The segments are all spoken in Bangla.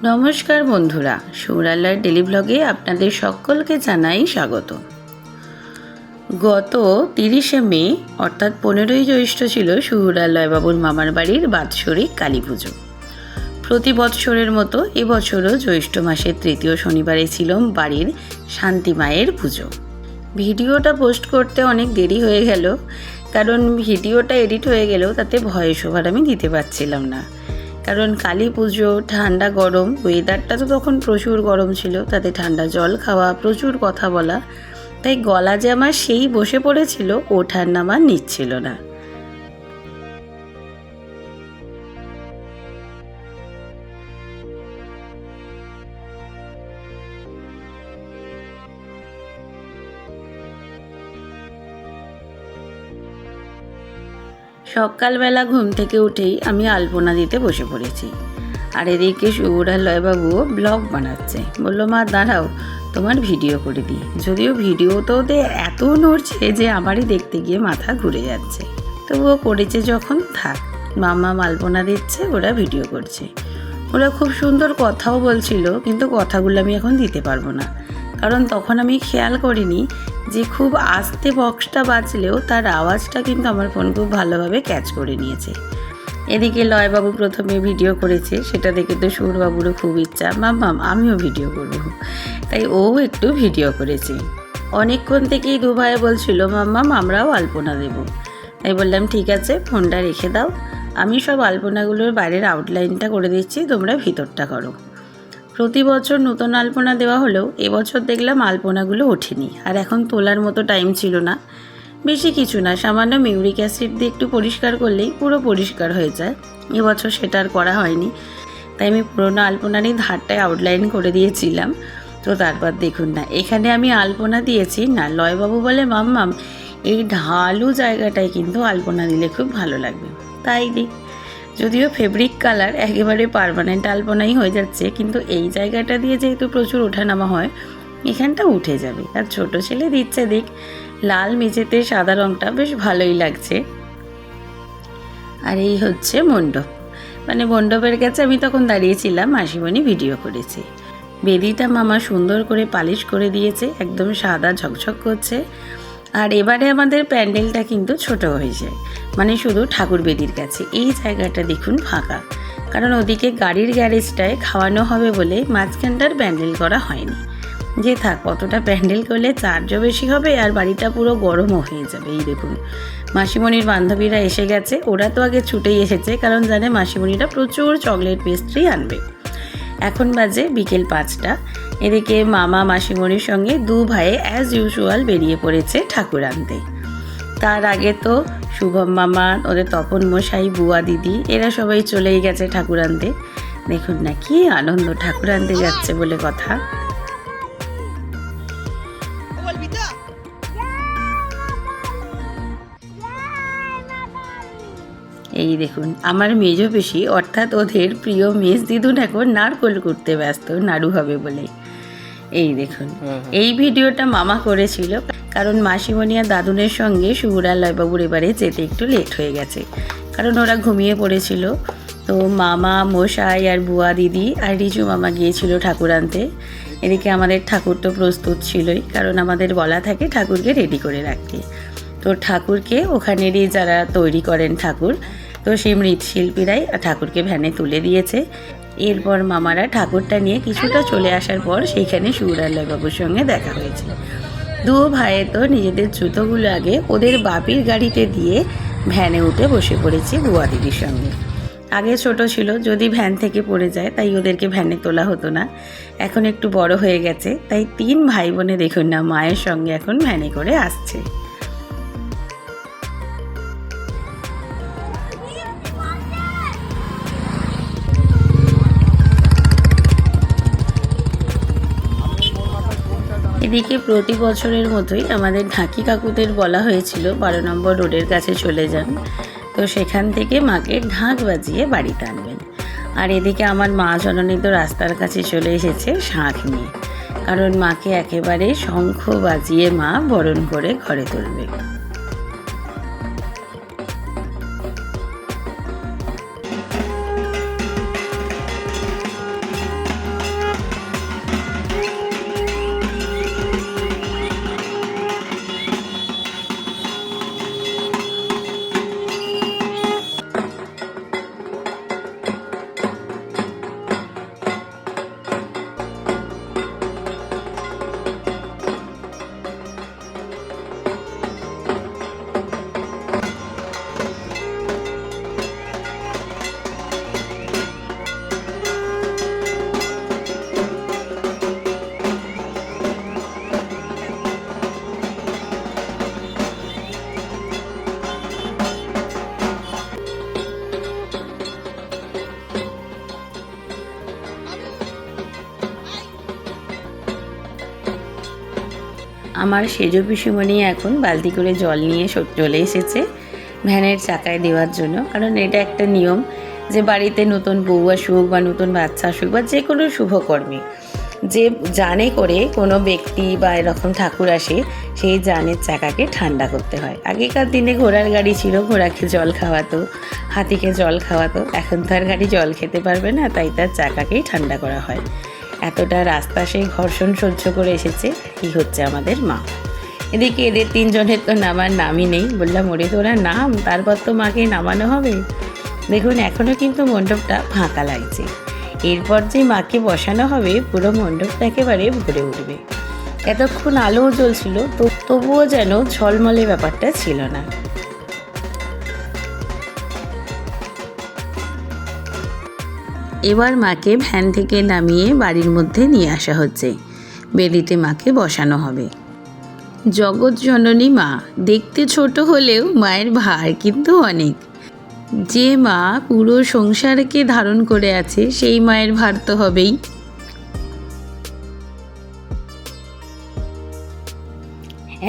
নমস্কার বন্ধুরা, সৌরাল্লার ডেলি ব্লগে আপনাদের সকলকে জানাই স্বাগত। গত 30শে মে অর্থাৎ 15ই জ্যৈষ্ঠ ছিল সৌরাল্লাবাবুর মামার বাড়ির বাৎসরিক কালী পুজো। প্রতি বৎসরের মতো এবছরও জ্যৈষ্ঠ মাসের তৃতীয় শনিবারে ছিল বাড়ির শান্তি মায়ের পুজো। ভিডিওটা পোস্ট করতে অনেক দেরি হয়ে গেল, কারণ ভিডিওটা এডিট হয়ে গেলেও তাতে ভয়েস ওভার আমি দিতে পারছিলাম না। কারণ কালী পুজো, ঠান্ডা গরম, ওয়েদারটা তো তখন প্রচুর গরম ছিল, তাতে ঠান্ডা জল খাওয়া, প্রচুর কথা বলা, তাই গলা যে আমার সেই বসে পড়েছিল, ওঠার নামা নিচ্ছিল না। সকালবেলা ঘুম থেকে উঠেই আমি আলপনা দিতে বসে পড়েছি, আর এদিকে সৌরালয়বাবুও ব্লগ বানাচ্ছে। বললো, মা দাঁড়াও, তোমার ভিডিও করে দিই। যদিও ভিডিও তো ওদের এত নড়ছে যে আমারই দেখতে গিয়ে মাথা ঘুরে যাচ্ছে, তবুও করেছে যখন থাক। মামা আলপনা দিচ্ছে, ওরা ভিডিও করছে। ওরা খুব সুন্দর কথাও বলছিল, কিন্তু কথাগুলো আমি এখন দিতে পারবো না, কারণ তখন আমি খেয়াল করিনি যে খুব আস্তে বক্সটা বাজলেও তার আওয়াজটা কিন্তু আমার ফোন খুব ভালোভাবে ক্যাচ করে নিয়েছে। এদিকে লয়বাবু প্রথমে ভিডিও করেছে, সেটা দেখে তো সৌরবাবুরও খুব ইচ্ছা, মাম্মাম আমিও ভিডিও করব, তাই ও একটু ভিডিও করেছে। অনেকক্ষণ থেকেই দু ভাই বলছিল, মাম্মাম আমরাও আলপনা দেব। তাই বললাম, ঠিক আছে, ফোনটা রেখে দাও, আমি সব আলপনাগুলোর বাইরের আউটলাইনটা করে দিচ্ছি, তোমরা ভিতরটা করো। প্রতি বছর নতুন আলপনা দেওয়া হলেও এবছর দেখলাম আলপনাগুলো ওঠেনি, আর এখন তোলার মতো টাইম ছিল না। বেশি কিছু না, সামান্য মিউরিক অ্যাসিড দিয়ে একটু পরিষ্কার করলেই পুরো পরিষ্কার হয়ে যায়। এবছর সেটা আর করা হয়নি, তাই আমি পুরোনো আলপনারই ধারটায় আউটলাইন করে দিয়েছিলাম। তো তারপর দেখুন না, এখানে আমি আলপনা দিয়েছি না, লয়বাবু বলে, মাম্মাম এই ঢালু জায়গাটায় কিন্তু আলপনা দিলে খুব ভালো লাগবে, তাই দিই। যদিও ফেব্রিক কালার একেবারে পার্মানেন্ট আলপনাই হয়ে যাচ্ছে, কিন্তু এই জায়গাটা দিয়ে যেহেতু প্রচুর ওঠানামা হয়, এখানটা উঠে যাবে। আর ছোট ছেলে দিচ্ছে, দিক, লাল মেঝেতে সাদা রঙটা বেশ ভালোই লাগছে। আর এই হচ্ছে মণ্ডপ, মানে মণ্ডপের কাছে আমি তখন দাঁড়িয়েছিলাম, মাসিমণি ভিডিও করেছে। বেদিটা মামা সুন্দর করে পালিশ করে দিয়েছে, একদম সাদা ঝকঝক করছে। আর এবারে আমাদের প্যান্ডেলটা কিন্তু ছোট হয়ে যায়, মানে শুধু ঠাকুর বেদির কাছে এই জায়গাটা দেখুন ফাঁকা, কারণ ওদিকে গাড়ির গ্যারেজটায় খাওয়ানো হবে বলে মাঝখানটার প্যান্ডেল করা হয়নি। যে থাক, কতটা প্যান্ডেল করলে চার্জও বেশি হবে, আর বাড়িটা পুরো গরমও হয়ে যাবে। এই দেখুন, মাসিমণির বান্ধবীরা এসে গেছে। ওরা তো আগে ছুটেই এসেছে, কারণ জানে মাসিমণিরা প্রচুর চকলেট পেস্ট্রি আনবে। এখন বাজে বিকেল 5টা। এদিকে মামা মাসিমণির সঙ্গে দু ভাইয়ে অ্যাজ ইউজুয়াল বেরিয়ে পড়েছে ঠাকুর আনতে। তার আগে তো শুভম মামা, ওদের তপন মশাই, বুয়া দিদি, এরা সবাই চলেই গেছে ঠাকুর আনতে। দেখুন না কি আনন্দ, ঠাকুর আনতে যাচ্ছে বলে কথা। এই দেখুন, আমার মেজ পিসি অর্থাৎ ওদের প্রিয় মেজ দিদুন এখন নারকোল করতে ব্যস্ত, নাড়ু হবে বলে। এই দেখুন, এই ভিডিওটা মামা করেছিল, কারণ মাসিমণি আর দাদুনের সঙ্গে সৌরালয়বাবুর এবারে যেতে একটু লেট হয়ে গেছে, কারণ ওরা ঘুমিয়ে পড়েছিল। তো মামা, মশাই আর বুয়া দিদি আর রিজু মামা গিয়েছিল ঠাকুর আনতে। এদিকে আমাদের ঠাকুর তো প্রস্তুত ছিলই, কারণ আমাদের বলা থাকে ঠাকুরকে রেডি করে রাখতে। তো ঠাকুরকে ওখানেরই যারা তৈরি করেন ঠাকুর, তো সেই মৃৎশিল্পীরাই ঠাকুরকে ভ্যানে তুলে দিয়েছে। এরপর মামারা ঠাকুরটা নিয়ে কিছুটা চলে আসার পর সেইখানে সৌরালয়বাবুর সঙ্গে দেখা হয়েছে। দু ভাইয়ে তো নিজেদের জুতোগুলো আগে ওদের বাপির গাড়িতে দিয়ে ভ্যানে উঠে বসে পড়েছে বুয়া দিদির সঙ্গে। আগে ছোট ছিল, যদি ভ্যান থেকে পড়ে যায় তাই ওদেরকে ভ্যানে তোলা হতো না। এখন একটু বড় হয়ে গেছে, তাই 3 ভাই বোনে দেখুন না মায়ের সঙ্গে এখন ভ্যানে করে আসছে। এদিকে প্রতি বছরের মতোই আমাদের ঢাকি কাকুদের বলা হয়েছিল 12 নম্বর রোডের কাছে চলে যান, তো সেখান থেকে মাকে ঢাক বাজিয়ে বাড়িতে আনবেন। আর এদিকে আমার মা জননী তো রাস্তার কাছে চলে এসেছে শাঁখ নিয়ে, কারণ মাকে একেবারে শঙ্খ বাজিয়ে মা বরণ করে ঘরে তুলবে। আমার সেজ পিসিমণি এখন বালতি করে জল নিয়ে চলে এসেছে ভ্যানের চাকায় দেওয়ার জন্য। কারণ এটা একটা নিয়ম যে বাড়িতে নতুন বউ আসুক বা নতুন বাচ্চা আসুক বা যে কোনো শুভকর্মে যে জানে করে কোনো ব্যক্তি বা এরকম ঠাকুর আসে, সেই জানের চাকাকে ঠান্ডা করতে হয়। আগেকার দিনে ঘোড়ার গাড়ি ছিল, ঘোড়াকে জল খাওয়াতো, হাতিকে জল খাওয়াতো। এখন তো আর গাড়ি জল খেতে পারবে না, তাই তার চাকাকেই ঠান্ডা করা হয়। এতটা রাস্তা সেই ঘর্ষণ সহ্য করে এসেছে, এই হচ্ছে আমাদের মা। এদিকে এদের তিনজনের তো নামার নামই নেই। বললাম ওরে তোরা নাম, তারপর তো মাকে নামানো হবে। দেখুন এখনও কিন্তু মণ্ডপটা ফাঁকা লাগছে। এরপর যে মাকে বসানো হবে পুরো মণ্ডপটা একেবারে ভরে উঠবে। এতক্ষণ আলোও জ্বলছিল, তবুও যেন ঝলমলে ব্যাপারটা ছিল না। এবার মাকে ভ্যান থেকে নামিয়ে বাড়ির মধ্যে নিয়ে আসা হচ্ছে। বেদিতে মাকে বসানো হবে। জগৎ জননী মা দেখতে ছোট হলেও মায়ের ভার কিন্তু অনেক। যে মা পুরো সংসারকে ধারণ করে আছে সেই মায়ের ভার তো হবেই।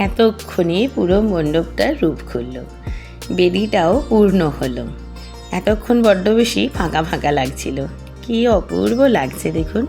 এতক্ষণে পুরো মণ্ডপটার রূপ খুলল, বেদিটাও পূর্ণ হলো। এতক্ষণ বড্ড বেশি ফাঁকা ফাঁকা লাগছিল, কি অপূর্ব লাগছে দেখুন।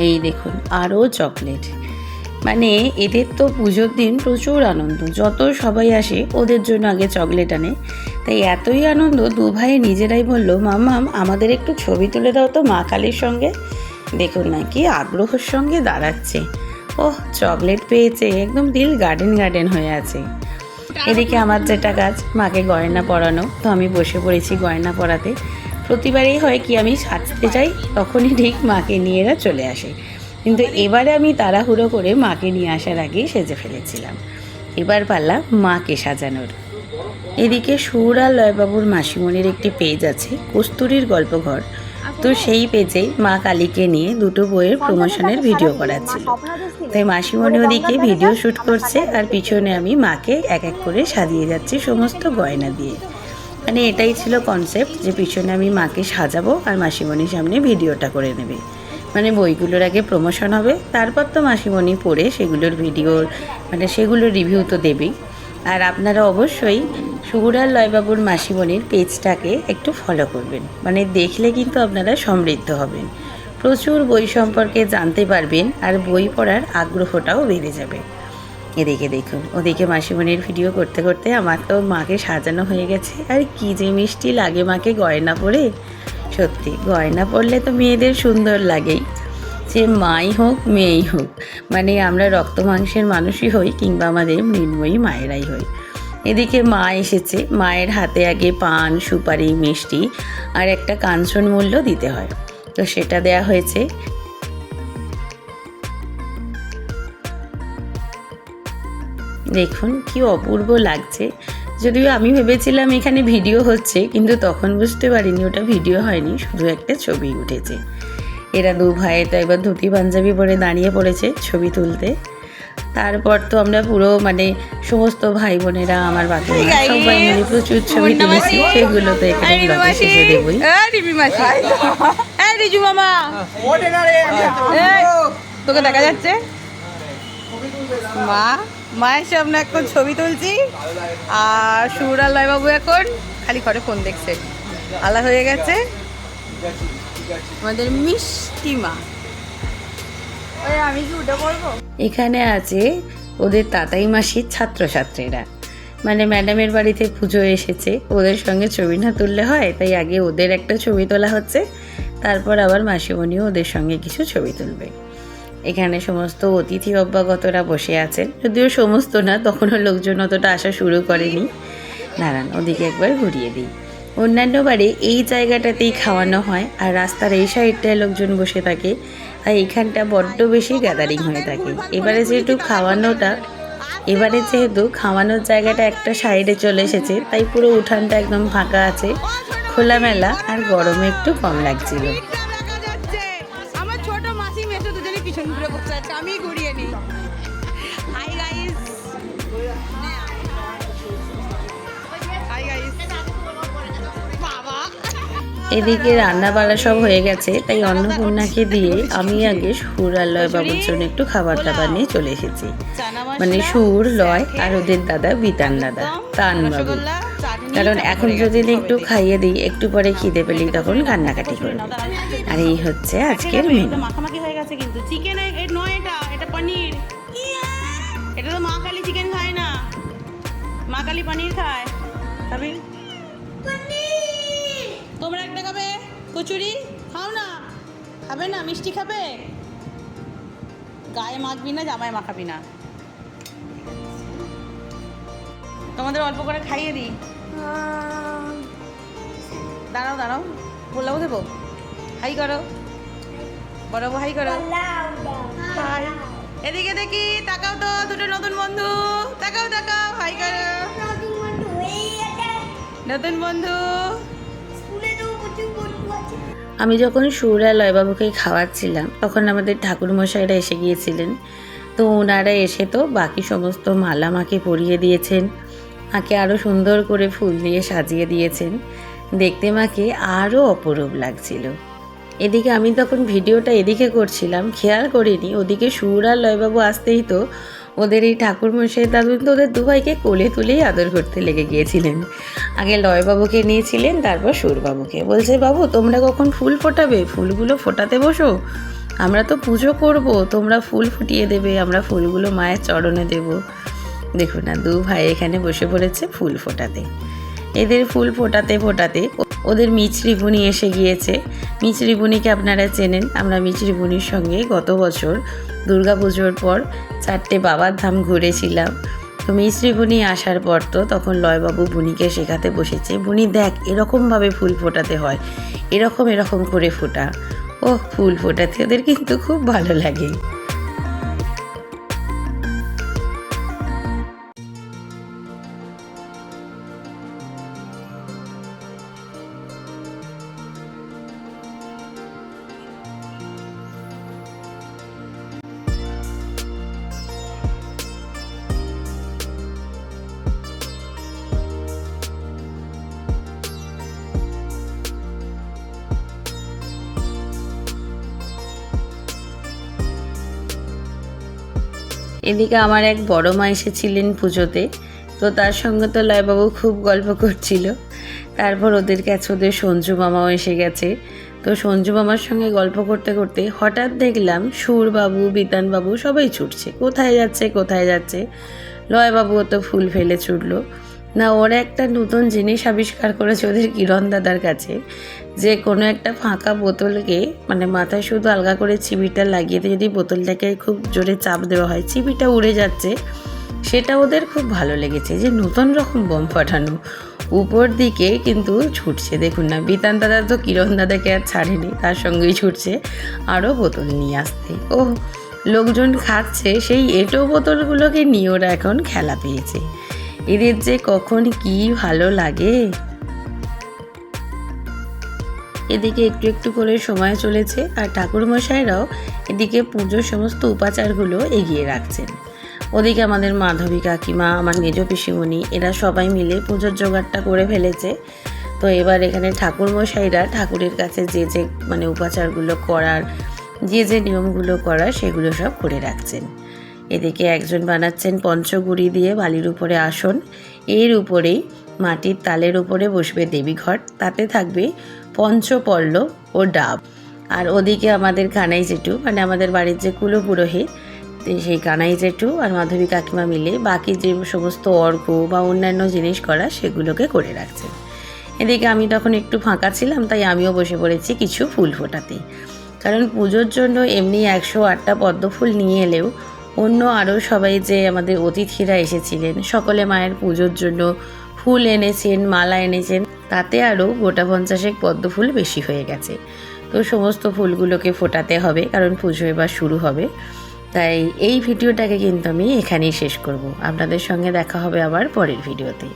এই দেখুন আরও চকলেট। মানে এদের তো পুজোর দিন প্রচুর আনন্দ, যত সবাই আসে ওদের জন্য আগে চকলেট আনে। তাই এতই আনন্দ, দু ভাই নিজেরাই বললো মাম্মাম আমাদের একটু ছবি তুলে দাও তো মা কালীর সঙ্গে। দেখুন না কি আগ্রহের সঙ্গে দাঁড়াচ্ছে। ওহ চকলেট পেয়েছে, একদম দিল গার্ডেন গার্ডেন হয়ে আছে। এদিকে আমার যেটা কাজ মাকে গয়না পরানো, তো আমি বসে পড়েছি গয়না পরাতে। প্রতিবারেই হয় কি আমি সাজতে চাই, তখনই ঠিক মাকে নিয়ে এরা চলে আসে। কিন্তু এবারে আমি তাড়াহুড়ো করে মাকে নিয়ে আসার আগেই সেজে ফেলেছিলাম। এবার পারলাম মাকে সাজানোর। এদিকে সুর আর লয়বাবুর মাসিমণির একটি পেজ আছে কস্তুরীর গল্পঘর, তো সেই পেজে মা কালীকে নিয়ে দুটো বইয়ের প্রমোশনের ভিডিও করাচ্ছিল। তাই মাসিমণি ওদিকে ভিডিও শ্যুট করছে আর পিছনে আমি মাকে এক এক করে সাজিয়ে যাচ্ছি সমস্ত গয়না দিয়ে। মানে এটাই ছিল কনসেপ্ট যে পিছনে আমি মাকে সাজাবো আর মাসিমণির সামনে ভিডিওটা করে নেবে। মানে বইগুলোর আগে প্রমোশন হবে, তারপর তো মাসিমণি পড়ে সেগুলোর ভিডিওর মানে সেগুলোর রিভিউ তো দেবেই। আর আপনারা অবশ্যই সুগুড়ার লয়বাবুর মাসিমণির পেজটাকে একটু ফলো করবেন, মানে দেখলে কিন্তু আপনারা সমৃদ্ধ হবেন, প্রচুর বই সম্পর্কে জানতে পারবেন আর বই পড়ার আগ্রহটাও বেড়ে যাবে। এদিকে দেখুন ওদিকে মাসিমণির ভিডিও করতে করতে আমার তো মাকে সাজানো হয়ে গেছে। আর কি যে মিষ্টি লাগে মাকে গয়না পরে, সত্যি গয়না পরলে তো মেয়েদের সুন্দর লাগেই, যে মাই হোক মেয়েই হোক, মানে আমরা রক্ত মাংসের মানুষই হই কিংবা আমাদের মৃন্ময়ী মায়েরাই হই। এদিকে মা এসেছে, মায়ের হাতে আগে পান সুপারি মিষ্টি আর একটা কাঞ্চন মূল্য দিতে হয়, তো সেটা দেয়া হয়েছে। দেখুন কি অপূর্ব লাগছে। যদিও আমি ভেবেছিলাম এখানে ভিডিও হচ্ছে, কিন্তু তখন বুঝতে পারিনি ওটা ভিডিও হয়নি, শুধু একটা ছবি উঠেছে। এরা দু ভাই তো একবার ধুতি পাঞ্জাবি পরে দাঁড়িয়ে পড়েছে ছবি তুলতে। তারপর তো আমরা পুরো মানে সমস্ত ভাই বোনেরা আমার বাকি সবাই মিলে প্রচুর ছবি তুলেছি, সেগুলো তো এখানে ব্লগে শেষে দেবই। তোকে দেখা যাচ্ছে মা মায়ের সামনে এখন ছবি তুলছি, আর সুর আর লয়বাবু এখন খালি ঘরে ফোন দেখছে। আলা হয়ে গেছে আমাদের মিষ্টি মা। আমি কি উঠে পড়বো? এখানে আছে ওদের তাতাই মাসির ছাত্রছাত্রীরা, মানে ম্যাডামের বাড়িতে পুজো এসেছে, ওদের সঙ্গে ছবি না তুললে হয়, তাই আগে ওদের একটা ছবি তোলা হচ্ছে, তারপর আবার মাসিমণিও ওদের সঙ্গে কিছু ছবি তুলবে। এখানে সমস্ত অতিথি অভ্যাগতরা বসে আছেন, যদিও সমস্ত না, তখনও লোকজন অতটা আসা শুরু করেনি। দাঁড়ান, ওদিকে একবার ঘুরিয়ে দিই। অন্যান্য বারে এই জায়গাটাতেই খাওয়ানো হয়, আর রাস্তার এই সাইডটায় লোকজন বসে থাকে, আর এইখানটা বড্ড বেশি গ্যাদারিং হয়ে থাকে। এবারে যেহেতু খাওয়ানোর জায়গাটা একটা সাইডে চলে এসেছে, তাই পুরো উঠানটা একদম ফাঁকা আছে, খোলামেলা, আর গরমে একটু কম লাগছিল। আমার ছোট মাসি মেসো দুজনে পিছন ঘুরে বসে আছে, আমি ঘুরিয়ে নিই। Hi guys, hi guys. বাবা, এদিকে রান্না বাড়া সব হয়ে গেছে, তাই অন্নপূর্ণাকে দিয়ে আমি আগে সুর আর লয় বাবুর জন্য একটু খাবার দাবার নিয়ে চলে এসেছি। মানে সুর, লয় আর ওদের দাদা বিতান দাদা, তান বাবু। কারণ এখন যদি একটু খাইয়ে দিই, একটু পরে খিদে পেলেই তখন কান্নাকাটি করবে। আর এই হচ্ছে আজকের মেনু। মাখামাখি হয়ে গেছে, কিন্তু চিকেন নয়, এটা পনির। এটা তো মা কালী চিকেন খায় না, মা কালী পনির খায়। খাবি? তোমরা একটা খাবে কচুরি? খাও না, খাবে না? মিষ্টি খাবে? গায়ে মাখবি না, জামায় মাখাবি না। তোমাদের অল্প করে খাইয়ে দিই। দাঁড়াও দাঁড়াও, বললাম দেবো। হাই করো, বড় হাই করো। হাই। এদিকে দেখি, তাকাও তো, দুটো নতুন বন্ধু। তাকাও তাকাও, হাই করো। নতুন বন্ধু। আমি যখন সুর আর লয়বাবুকে খাওয়াচ্ছিলাম, তখন আমাদের ঠাকুরমশাইরা এসে গিয়েছিলেন। তো ওনারা এসে তো বাকি সমস্ত মালা মাকে পরিয়ে দিয়েছেন, মাকে আরও সুন্দর করে ফুল দিয়ে সাজিয়ে দিয়েছেন। দেখতে মাকে আরও অপরূপ লাগছিল। এদিকে আমি তখন ভিডিওটা এদিকে করছিলাম, খেয়াল করিনি ওদিকে সুর আর লয়বাবু আসতেই তো ওদের এই ঠাকুরমশাই দাদু তো ওদের দুভাইকে কোলে তুলেই আদর করতে লেগে গিয়েছিলেন। আগে লয়বাবুকে নিয়েছিলেন, তারপর সুরবাবুকে। বলছে, বাবু তোমরা কখন ফুল ফোটাবে? ফুলগুলো ফোটাতে বসো, আমরা তো পুজো করব, তোমরা ফুল ফুটিয়ে দেবে, আমরা ফুলগুলো মায়ের চরণে দেব। দেখুন না, দু ভাই এখানে বসে পড়েছে ফুল ফোটাতে। এদের ফুল ফোটাতে ফোটাতে ওদের মিছরি বুনি এসে গিয়েছে। মিছরি বুনিকে আপনারা চেনেন, আমরা মিছরি বুনির সঙ্গে গত বছর দুর্গাপুজোর পর 4টে বাবার ধাম ঘুরেছিলাম। তো মিছরি বুনি আসার পর তো তখন লয়বাবু বুনিকে শেখাতে বসেছে, বুনি দেখ এরকমভাবে ফুল ফোটাতে হয়, এরকম করে ফোটা। ও ফুল ফোটাতে ওদের কিন্তু খুব ভালো লাগে। এদিকে আমার এক বড় মা এসেছিলেন পুজোতে, তো তার সঙ্গে তো লয়বাবু খুব গল্প করছিল। তারপর ওদের কাছে ওদের সঞ্জু মামাও এসে গেছে। তো সঞ্জু মামার সঙ্গে গল্প করতে করতে হঠাৎ দেখলাম সুরবাবু, বিতানবাবু সবাই ছুটছে, কোথায় যাচ্ছে। লয়বাবুও তো ফুল ফেলে ছুটলো। না, ওরা একটা নতুন জিনিস আবিষ্কার করেছে ওদের কিরণ দাদার কাছে, যে কোনো একটা ফাঁকা বোতলকে মানে মাথায় শুধু আলগা করে চিবিটা লাগিয়ে দিয়ে যদি বোতলটাকে খুব জোরে চাপ দেওয়া হয়, চিবিটা উড়ে যাচ্ছে। সেটা ওদের খুব ভালো লেগেছে, যে নতুন রকম বোম ফাটানো উপর দিকে কিন্তু ছুটছে। দেখুন না, বিতান দাদা তো কিরণ দাদাকে আর ছাড়েনি, তার সঙ্গেই ছুটছে আরও বোতল নিয়ে আসতে। ও লোকজন খাচ্ছে, সেই এঁটো বোতলগুলোকে নিয়ে ওরা এখন খেলা পেয়েছে। এদের যে কখন কি ভালো লাগে। এদিকে একটু একটু করে সময় চলেছে, আর ঠাকুরমশাইরাও এদিকে পুজোর সমস্ত উপাচারগুলো এগিয়ে রাখছেন। ওদিকে আমাদের মাধবী কাকিমা, আমার মেজ পিসিমণি, এরা সবাই মিলে পুজোর জোগাড়টা করে ফেলেছে। তো এবার এখানে ঠাকুরমশাইরা ঠাকুরের কাছে যে মানে উপাচারগুলো করার, যে নিয়মগুলো করার, সেগুলো সব করে রাখছেন। এদিকে একজন বানাচ্ছেন পঞ্চগুড়ি দিয়ে বালির উপরে আসন, এর উপরেই মাটির তালের উপরে বসবে দেবীঘট, তাতে থাকবে পঞ্চপল্লব ও ডাব। আর ওদিকে আমাদের কানাই জেঠু, মানে আমাদের বাড়ির যে কুলপুরোহিত, সেই কানাই জেঠু আর মাধবী কাকিমা মিলে বাকি যে সমস্ত অর্ঘ্য বা অন্যান্য জিনিস করা সেগুলোকে করে রাখছেন। এদিকে আমি তখন একটু ফাঁকা ছিলাম, তাই আমিও বসে পড়েছি কিছু ফুল ফোটাতে। কারণ পুজোর জন্য এমনি 108টা পদ্ম ফুল নিয়ে এলেও অন্য আরও সবাই যে আমাদের অতিথিরা এসেছিলেন সকলে মায়ের পুজোর জন্য ফুল এনেছেন, মালা এনেছেন, তাতে আরও গোটা 50 পদ্ম ফুল বেশি হয়ে গেছে। তো সমস্ত ফুলগুলোকে ফোটাতে হবে, কারণ পুজো এবার শুরু হবে। তাই এই ভিডিওটাকে কিন্তু আমি এখানেই শেষ করব। আপনাদের সঙ্গে দেখা হবে আবার পরের ভিডিওতে,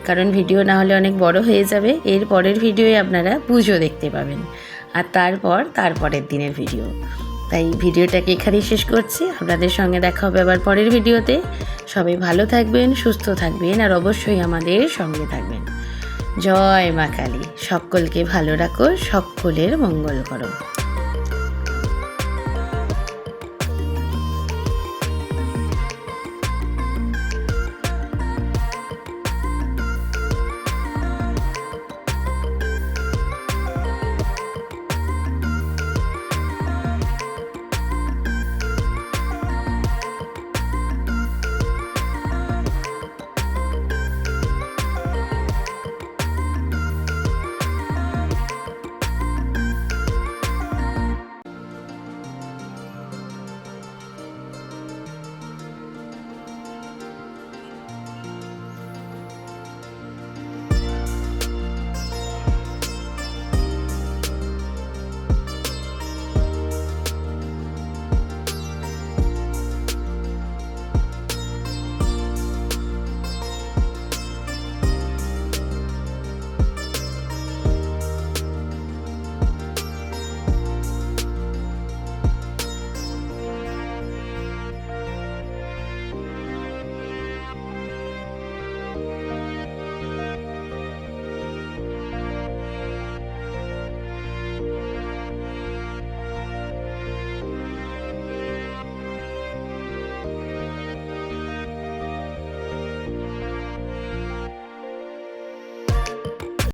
কারণ ভিডিও না হলে অনেক বড় হয়ে যাবে। এর পরের ভিডিওয়ে আপনারা পুজো দেখতে পাবেন, আর তারপরের দিনের ভিডিও। তাই ভিডিওটাকে এখানেই শেষ করছি। আপনাদের সঙ্গে দেখা হবে আবার পরের ভিডিওতে। সবাই ভালো থাকবেন, সুস্থ থাকবেন, আর অবশ্যই আমাদের সঙ্গে থাকবেন। জয় মা কালী, সকলকে ভালো রাখো, সকলের মঙ্গল করো।